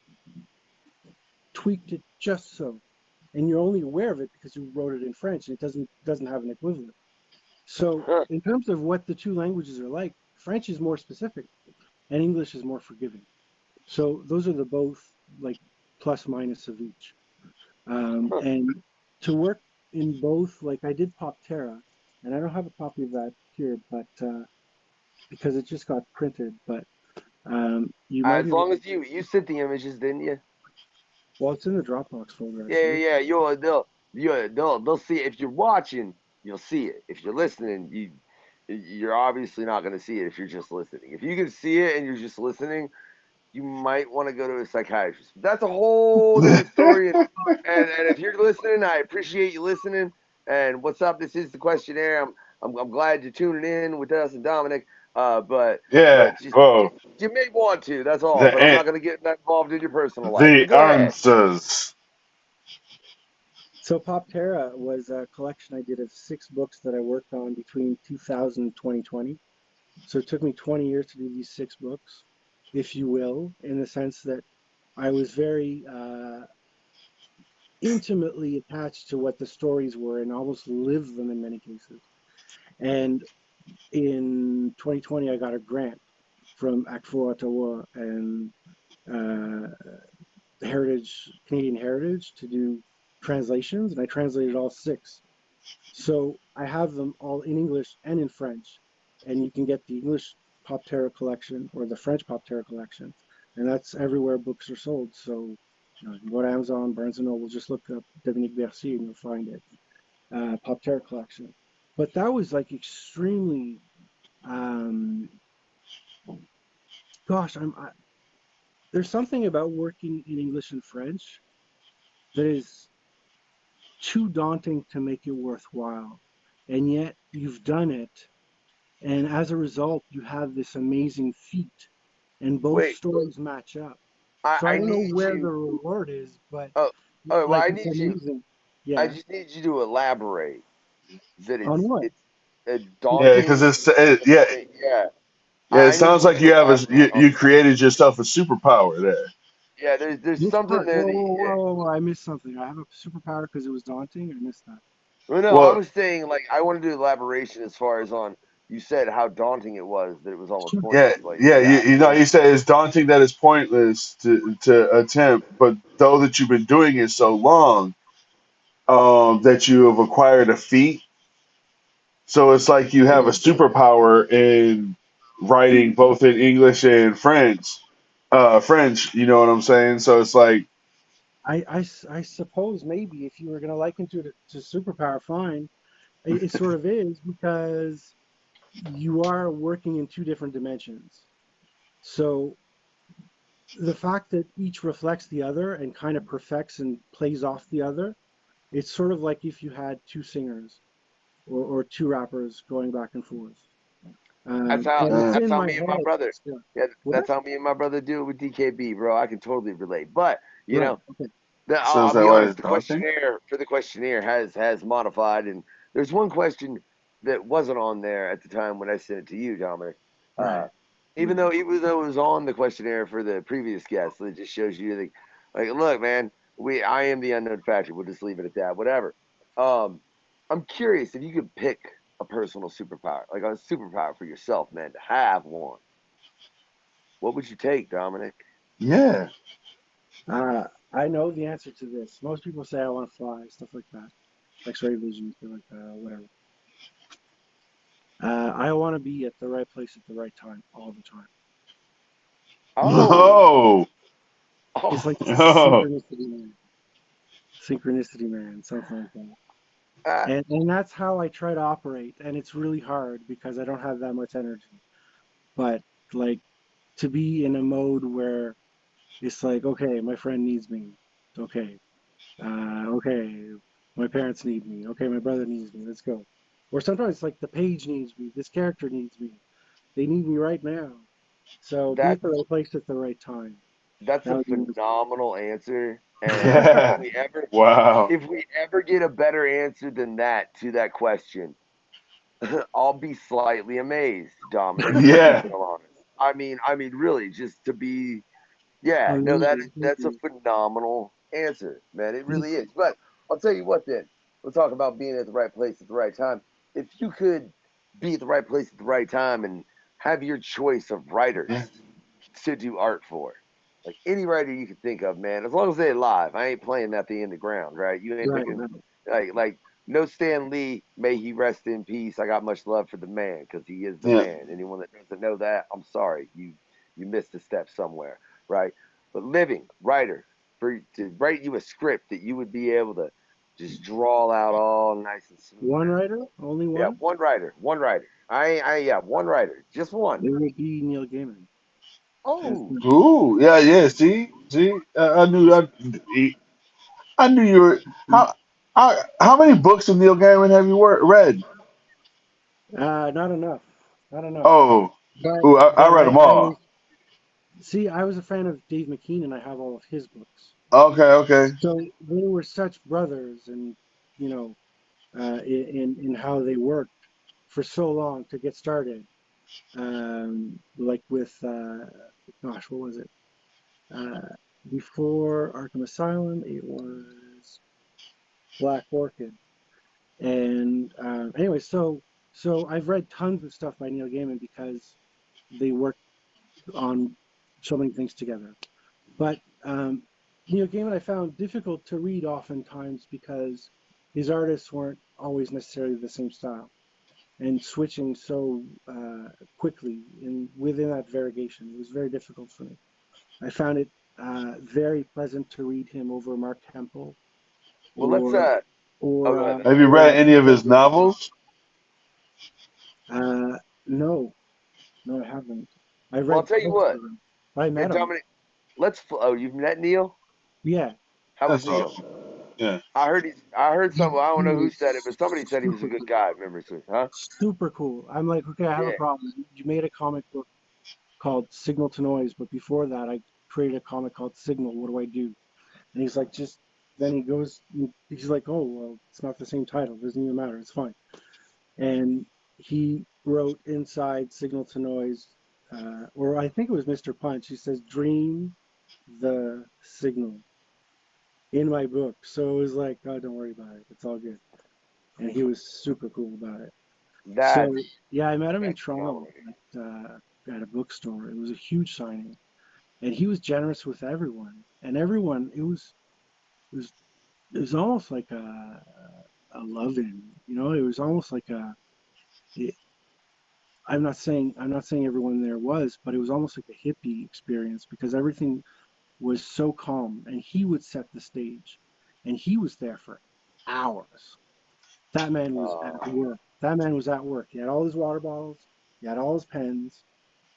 tweaked it just so, and you're only aware of it because you wrote it in French and it doesn't have an equivalent. So Huh. in terms of what the two languages are like, French is more specific and English is more forgiving. So those are the both like plus minus of each. Huh. And to work in both, like I did Pop Terra, and I don't have a copy of that here, but because it just got printed. But you might As be able long to. as you sent the images, didn't you? Well, it's in the Dropbox folder Yeah, actually. yeah, yeah. They'll see it. If you're watching, you'll see it. If you're listening, you're obviously not going to see it if you're just listening. If you can see it and you're just listening, you might want to go to a psychiatrist. But that's a whole different story. And if you're listening, I appreciate you listening. And what's up? This is the questionnaire. I'm glad you're tuning in with us and Dominic. Yeah. But just Oh, you may want to. That's all. the But I'm not an- going to get that involved in your personal life. the But go ahead. answers. So Pop Terra was a collection I did of 6 books that I worked on between 2000 and 2020. So it took me 20 years to do these 6 books, if you will, in the sense that I was very intimately attached to what the stories were and almost lived them in many cases. And in 2020, I got a grant from ACFO Ottawa and uh, Canadian Heritage to do translations, and I translated all 6. So I have them all in English and in French, and you can get the English Pop Terra collection or the French Pop Terra collection, and that's everywhere books are sold. So you can go to Amazon, Barnes and Noble, just look up Dominic Bercier and you'll find it. Pop Terra collection. But that was like extremely, um, gosh, there's something about working in English and French that is too daunting to make it worthwhile. And yet you've done it. And as a result, you have this amazing feat. And both Wait, stories match up. I, So I I don't know need where the you. reward is, but Oh, oh, well, like I it's need you. amazing. I Yeah. just need you to elaborate that On what? it's a Yeah, because daunting. yeah, Yeah, yeah. It I need sounds you like to you have elaborate on you that. created yourself a superpower there. Yeah, there's Which something part? there Whoa, that. whoa, Yeah. whoa, whoa, whoa. I missed something. I have a superpower because it was daunting. I missed that. Well, no, I Well, was saying like I want to do elaboration as far as on. You said how daunting it was that it was almost yeah, pointless. Like, yeah. yeah, I You know, believe you it. say it's daunting that it's pointless to attempt, but though that you've been doing it so long, that you have acquired a feat. So it's like you have a superpower in writing both in English and French. French, you know what I'm saying? So it's like, I suppose maybe if you were going to liken to superpower, fine. It sort of is because you are working in two different dimensions. So the fact that each reflects the other and kind of perfects and plays off the other, it's sort of like if you had two singers or two rappers going back and forth. And it's uh, That's in how my me and my head brother. still. Yeah, What? that's how me and my brother do it with DKB, bro. I can totally relate. But you Right. know, Okay. so is I'll that be why honest. it's The daunting? questionnaire has modified, and there's one question that wasn't on there at the time when I sent it to you, Dominic. Uh, Right. even though it was on the questionnaire for the previous guest, it just shows you like look, man, I am the unknown factor. We'll just leave it at that. Whatever. Um, I'm curious if you could pick a personal superpower, like a superpower for yourself, man, to have one. What would you take, Dominic? Yeah. I know the answer to this. Most people say I want to fly, stuff like that. X-ray vision, stuff like that, whatever. I want to be at the right place at the right time all the time. Oh, Oh, It's like oh, synchronicity, man, something like that. uh, And that's how I try to operate, and it's really hard because I don't have that much energy. But like to be in a mode where it's like, okay, my friend needs me. Okay, okay, my parents need me. Okay, my brother needs me. Let's go. Or sometimes it's like the page needs me. This character needs me. They need me right now. So be that at the right place at the right time. That's That a would be phenomenal answer. And yeah. Wow. if we ever get a better answer than that to that question, I'll be slightly amazed, Dominic, to be Yeah. real honest. I mean, really, just to be, yeah, no, amazing. Thank that's a you. phenomenal answer, man. It really is. But I'll tell you what, then we'll talk about being at the right place at the right time. If you could be at the right place at the right time and have your choice of writers Yeah. to do art for. Like any writer you can think of, man, as long as they're alive. I ain't playing that thing in the ground, right? You ain't Right, looking right. like no Stan Lee, may he rest in peace. I got much love for the man because he is the Yeah. man. Anyone that doesn't know that, I'm sorry, you missed a step somewhere, right? But living writer for to write you a script that you would be able to just draw out all nice and smooth. One writer, only Yeah, one. one writer. Yeah, one writer, just one. It would be Neil Gaiman. Hands Oh, down. Ooh. Yeah. Yeah. See. I knew you were. How many books of Neil Gaiman have you read? Not enough. Not enough. Oh. But Ooh. I but read them I all. was see, I was a fan of Dave McKean and I have all of his books. Okay. Okay. So they were such brothers and you know, in how they worked for so long to get started. Like with gosh, what was it? Uh, Before Arkham Asylum, it was Black Orchid. And anyway, so I've read tons of stuff by Neil Gaiman because they work on so many things together. But Neil Gaiman I found difficult to read oftentimes because his artists weren't always necessarily the same style and switching so quickly in within that variegation. It was very difficult for me. I found it very pleasant to read him over Mark Temple well, let's or Oh, or go ahead, uh, man. Have you or read any of his novels? no, no, I haven't. I Well, I'll read tell you most what. of them. I Yeah, met him. Dominic. Oh, you've met Neil? Yeah, How was That's Neil? awesome. Yeah. I heard some. I he don't know who was said it, but somebody said he was a super good cool. guy. Remember, huh? Super cool. I'm like, okay, I have a Yeah. problem. You made a comic book called Signal to Noise, but before that, I created a comic called Signal. What do I do? And he's like, just. Then he goes. He's like, oh well, it's not the same title. It doesn't even matter. It's fine. And he wrote inside Signal to Noise, or I think it was Mr. Punch. He says, "Dream the signal" in my book. So it was like, oh, don't worry about it. It's all good. And he was super cool about it. So That's yeah, I met him in that's Toronto phenomenal. at a bookstore. It was a huge signing, and he was generous with everyone. And everyone, it was it was almost like a love-in. It was almost like it, I'm not saying everyone there was, but it was almost like a hippie experience because everything was so calm, and he would set the stage, and he was there for hours. That man was at Uh, work. That man was at work. He had all his water bottles, he had all his pens,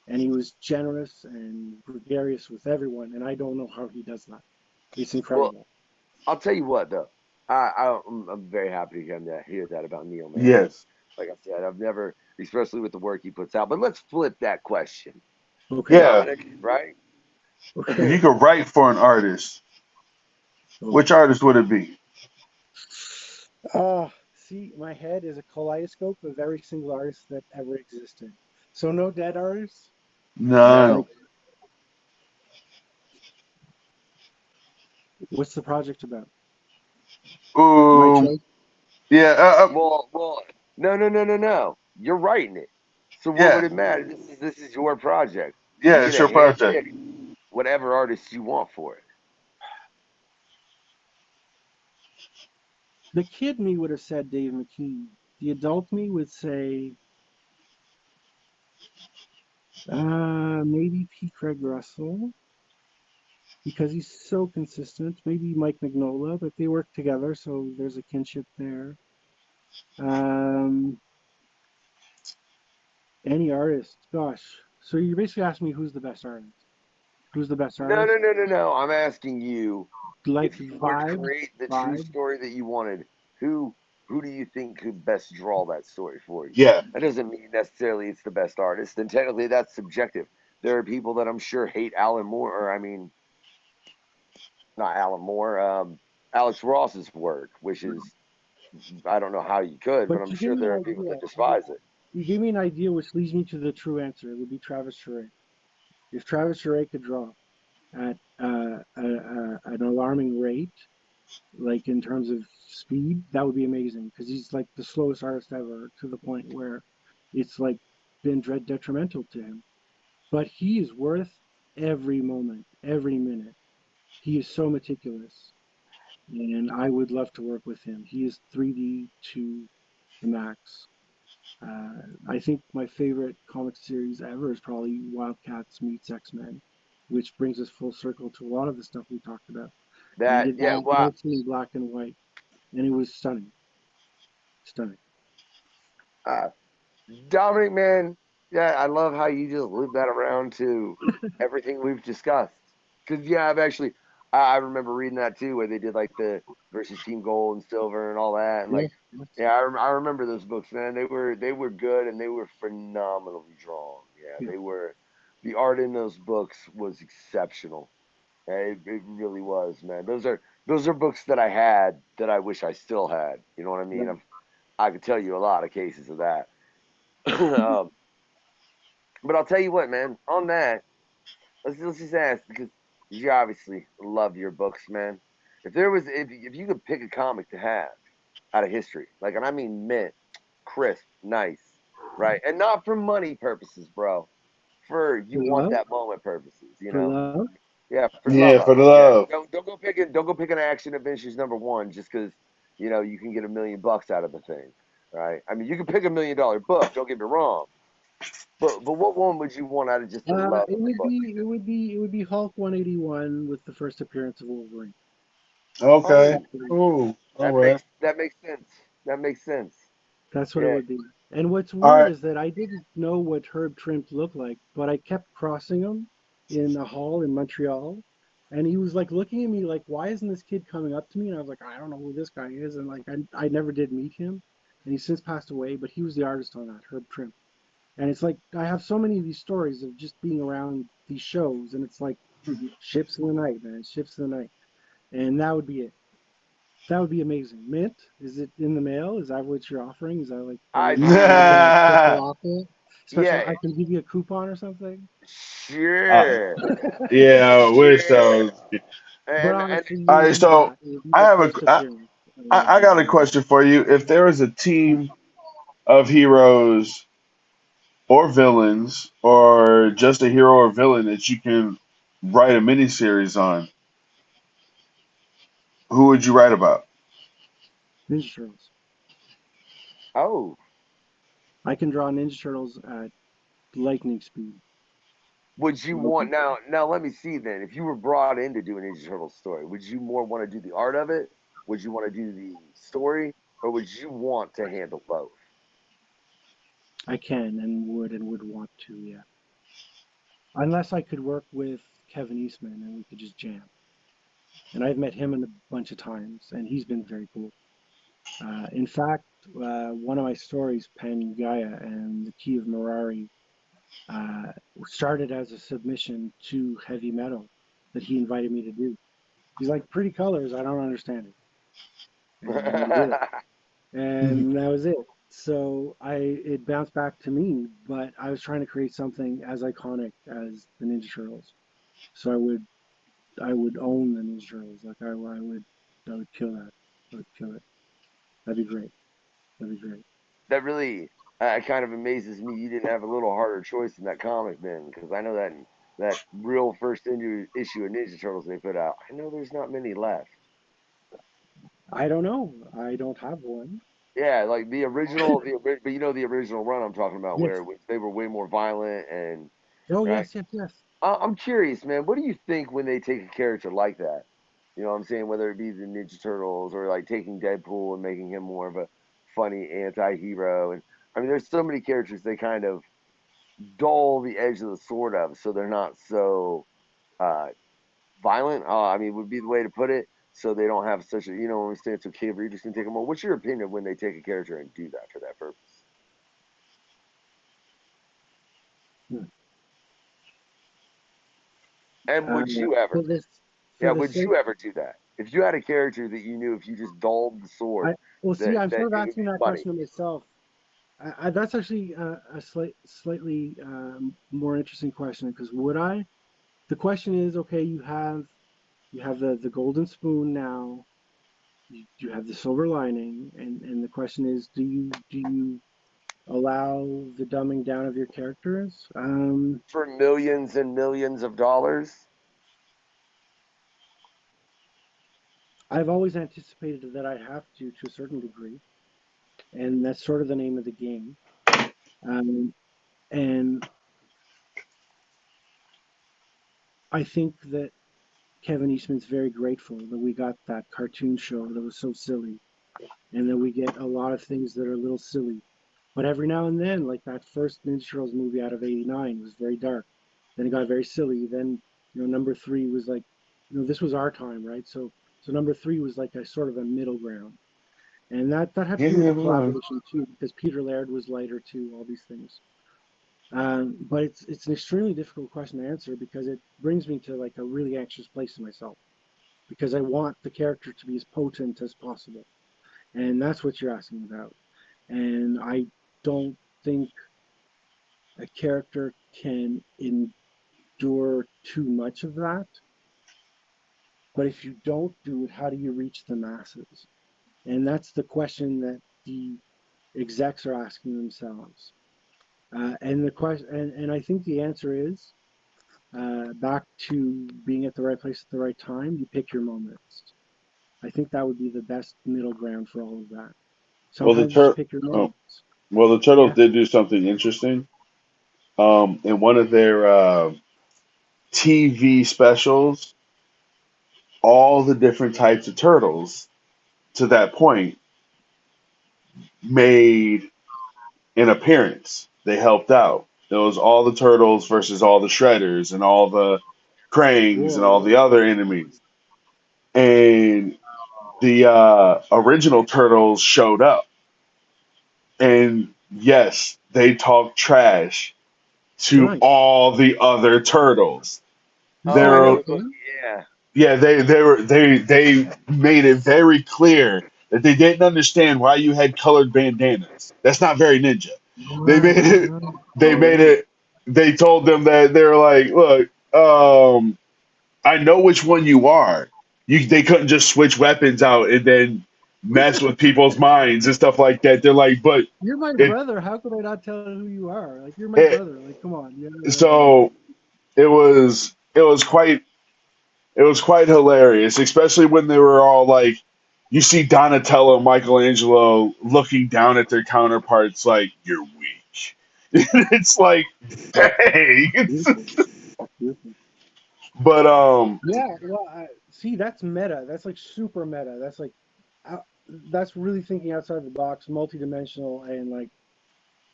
and he was generous and gregarious with everyone. And I don't know how he does that. It's well, incredible. I'll tell you what though. I'm very happy to hear that about Neil, man. Yes. Like I said, I've never, especially with the work he puts out. But let's flip that question, Okay. Yeah. Dominic. Right? If you Okay. could write for an artist, Oh. which artist would it be? See, my head is a kaleidoscope of every single artist that ever existed. So no dead artists. None. Like, No. what's the project about? My Um. choice. Yeah. Well, no, no, no, no, no. You're writing it. So what Yeah. would it matter? This is your project. You Yeah. get It's to your project. handpick whatever artist you want for it. The kid me would have said Dave McKean. The adult me would say maybe P. Craig Russell because he's so consistent. Maybe Mike Mignola, but they work together, so there's a kinship there. Um, any artist, gosh. So you're basically asking me who's the best artist? Who's the best No, no, artist? no, no, no. I'm asking you, Like if you were to vibe, create the true vibe. story that you wanted, who who do you think could best draw that story for you? Yeah. That doesn't mean necessarily it's the best artist, and technically that's subjective. There are people that I'm sure hate Alan Moore, or I mean, not Alan Moore, Alex Ross's work, which is I don't know how you could, but But I'm you give sure me there an are people idea. that despise it. You gave me an idea, which leads me to the true answer. It would be Travis Charest. If Travis Charest could draw at an alarming rate, like in terms of speed, that would be amazing because he's like the slowest artist ever to the point where it's like been detrimental to him. But he is worth every moment, every minute. He is so meticulous, and I would love to work with him. He is 3D to the max. I think my favorite comic series ever is probably Wildcats meets X-Men, which brings us full circle to a lot of the stuff we talked about. And he That did yeah, that wow, mostly in black and white, and it was stunning, stunning. uh, Dominic, man, yeah, I love how you just loop that around to everything we've discussed. Because yeah, I've actually, I remember reading that too, where they did like the versus Team Gold and Silver and all that, and like, Yes, yes, yeah, I remember those books, man. They were good and they were phenomenally drawn. Yeah, yeah. they were. The art in those books was exceptional. It really was, man. Those are books that I had that I wish I still had. You know what I mean? Right. I could tell you a lot of cases of that. um, but I'll tell you what, man. On that, let's just ask because you obviously love your books, man. If you could pick a comic to have out of history, like, and I mean mint, crisp, nice, right, and not for money purposes, bro. For you For want love, that moment purposes, you for know. love. Yeah, for love Yeah. of For the it. Yeah, love. don't go pick an Action Adventures #1 just because you can get $1 million out of the thing, right? I mean, you can pick $1 million book. Don't get me wrong, but what one would you want out of just the love It of the would book? be it would be it would be Hulk 181 with the first appearance of Wolverine. Okay. Oh, Ooh. All that right. makes that makes sense. That makes sense. That's what it Yeah. would be. And what's All weird right. is that I didn't know what Herb Trimp looked like, but I kept crossing him in a hall in Montreal. And he was like looking at me like, why isn't this kid coming up to me? And I was like, I don't know who this guy is. And like, I never did meet him. And he's since passed away, but he was the artist on that, Herb Trim. And it's like, I have so many of these stories of just being around these shows. And it's like ships in the night, man, ships in the night. And that would be it. That would be amazing. Mint, is it in the mail? Is that what you're offering? Is that like a I little mean, special offer? Special, yeah, I can give you a coupon or something? uh, sure, yeah, I wish sure. so. But And honestly, All it would right, be so that. It would be I the have first appearance. I got a question for you. If there was a team of heroes or villains, or just a hero or villain that you can write a miniseries on, who would you write about? Ninja Turtles. oh, I can draw Ninja Turtles at lightning speed. would you want now? Now let me see then. If you were brought in to do a Ninja Turtle story, would you more want to do the art of it? Would you want to do the story, or would you want to handle both? I can and would want to, yeah. Unless I could work with Kevin Eastman and we could just jam. And I've met him a bunch of times, and he's been very cool. In fact, one of my stories, Pangaya and the Key of Mirari, uh, started as a submission to heavy metal that he invited me to do. He's like, pretty colors, I don't understand it. And we did it. And that was it. So it bounced back to me, but I was trying to create something as iconic as the Ninja Turtles. So I would own the Ninja Turtles. Like I would kill that. I would kill it. That'd be great. That'd be great. That really kind of amazes me. You didn't have a little harder choice in that comic, then, because I know that real first issue of Ninja Turtles they put out. I know there's not many left. I don't know. I don't have one. Yeah, like the original, but you know the original run I'm talking about, where Yes. they were way more violent and Oh right. yes, yes, yes. I'm curious, man. What do you think when they take a character like that? You know what I'm saying? Whether it be the Ninja Turtles or like taking Deadpool and making him more of a funny anti-hero. And I mean, there's so many characters they kind of dull the edge of the sword of, so they're not so uh, violent. I mean, would be the way to put it. So they don't have such a, you know, when we say it's okay, but you just can take them more. What's your opinion when they take a character and do that for that purpose? Hmm. And would you For ever? this, for Yeah, the would sake, you ever do that? If you had a character that you knew if you just dulled the I sword, well, see, I'm that sort of it would asking be that money. question to myself. That's actually a slightly more interesting question because would I? The question is, okay, you have the golden spoon now. You have the silver lining, and the question is, do you allow the dumbing down of your characters? For millions and millions of dollars. I've always anticipated that I have to a certain degree, and that's sort of the name of the game. Um, and I think that Kevin Eastman's very grateful that we got that cartoon show that was so silly, and that we get a lot of things that are a little silly. But every now and then, like that first Ninja Turtles movie out of '89 was very dark. Then it got very silly. Then, number three was like, this was our time, right? So number three was like a sort of a middle ground. And that had to Yeah, do with the it was. collaboration too, because Peter Laird was lighter too, all these things. But it's an extremely difficult question to answer because it brings me to like a really anxious place in myself because I want the character to be as potent as possible. And that's what you're asking about. And I don't think a character can endure too much of that. But if you don't do it, how do you reach the masses? And that's the question that the execs are asking themselves. And the question, and I think the answer is back to being at the right place at the right time. You pick your moments. I think that would be the best middle ground for all of that. Well, Sometimes you just pick your oh, moments. well, the turtles Yeah, did do something interesting. In one of their TV specials, all the different types of turtles to that point made an appearance. They helped out. It was all the turtles versus all the shredders and all the Krangs and all Whoa. the other enemies. And the original turtles showed up, and yes, they talked trash to Nice. all the other turtles. Is Oh, that I a know real They're the book. thing? Yeah. Yeah, they made it very clear that they didn't understand why you had colored bandanas. That's not very ninja. They made it. They Oh made man. it. They told them that they're like, look, I know which one you are. They couldn't just switch weapons out and then mess with people's minds and stuff like that. They're like, but You're my it, brother. How could I not tell who you are? Like you're my it brother. Like come on. Yeah. so it was quite hilarious, especially when they were all like, you see Donatello and Michelangelo looking down at their counterparts like, you're weak. It's like, dang. Beautiful. Beautiful. But Yeah. Well, see, that's meta. That's like super meta. That's like, that's really thinking outside the box, multidimensional, and like,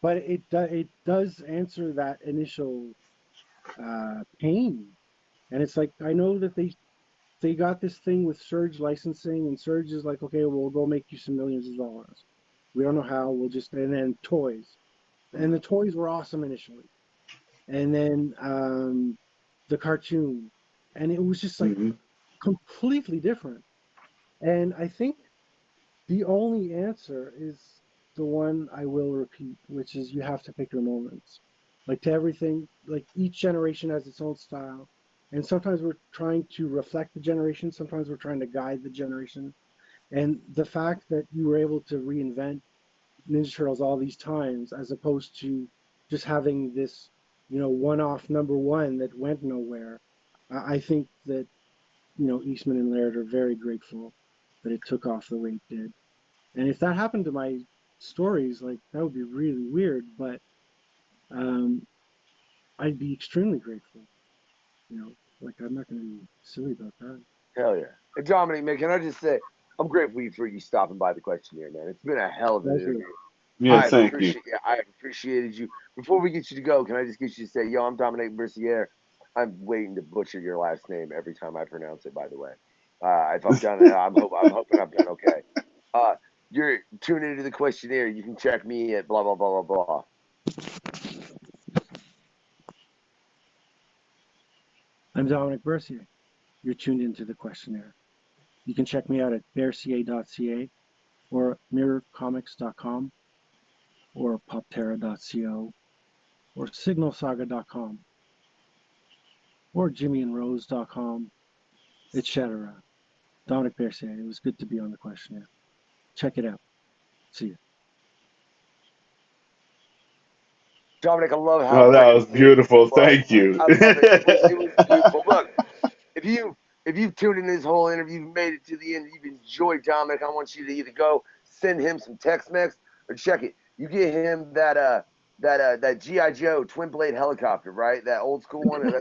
but it does answer that initial pain. And it's like I know that they got this thing with Surge licensing, and Surge is like, okay, we'll go make you some millions of dollars. We don't know how. We'll just and then toys, and the toys were awesome initially, and then the cartoon, and it was just like mhm, completely different. And I think the only answer is the one I will repeat, which is you have to pick your moments. Like to everything, like each generation has its own style. And sometimes we're trying to reflect the generation, sometimes we're trying to guide the generation. And the fact that you were able to reinvent Ninja Turtles all these times, as opposed to just having this, one-off number one that went nowhere, I think that, Eastman and Laird are very grateful that it took off the way it did. And if that happened to my stories, like that would be really weird, but um, I'd be extremely grateful. Like I'm not going to be silly about that. Hell yeah. Hey, Dominic, man, can I just say, I'm grateful for you stopping by the questionnaire, man. It's been a hell of an Pleasure. interview. yeah, thank you. I have appreciated you. Before we get you to go, can I just get you to say, yo, I'm Dominic Bercier. I'm waiting to butcher your last name every time I pronounce it, by the way. If I've done it, I'm hoping I've done okay. Uh, you're tuning into the questionnaire. You can check me at blah, blah, blah, blah, blah. I'm Dominic Bercier. You're tuned into the questionnaire. You can check me out at bearca.ca or mirrorcomics.com or popterra.co or signalsaga.com or jimmyandrose.com, etc. Dominic Bercier. It was good to be on the questionnaire. Check it out. See you. Dominic, I love how Oh, that fucking was serious beautiful. it was. Thank you. I love it. It was beautiful. Look, if you've tuned in this whole interview, you've made it to the end, you've enjoyed Dominic, I want you to either go send him some Tex-Mex or check it. You get him that GI Joe twin blade helicopter, right? That old school one.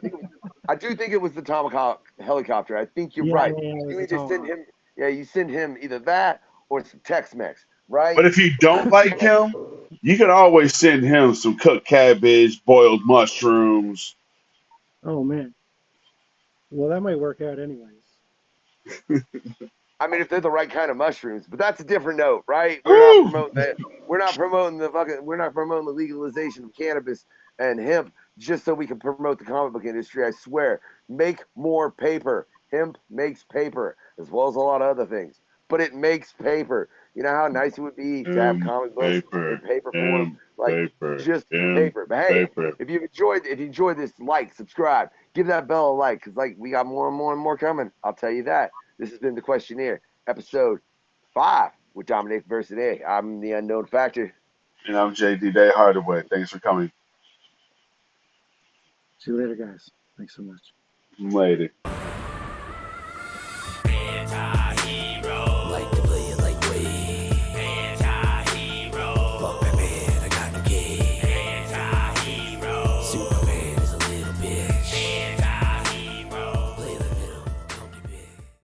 I do think it was the Tomahawk helicopter. I think you're Yeah, right. yeah, it was You a either send tomahawk. him, yeah, you send him either that or some Tex-Mex, right? But if you don't like him, you can always send him some cooked cabbage, boiled mushrooms. Oh man. Well, that might work out anyways. I mean, if they're the right kind of mushrooms, but that's a different note, right? We're not Woo! promoting that. We're not promoting the legalization of cannabis and hemp just so we can promote the comic book industry. I swear, make more paper. Hemp makes paper as well as a lot of other things, but it makes paper. You know how nice it would be to have M comic books in paper, paper form, M like paper, just M paper. But hey, paper. if you enjoyed this, like, subscribe, give that bell a like, because like we got more and more and more coming. I'll tell you that. This has been the questionnaire, episode 5 with Dominic Bercier. I'm the unknown factor. And I'm JD Day Hardaway. Thanks for coming. See you later, guys. Thanks so much. Later.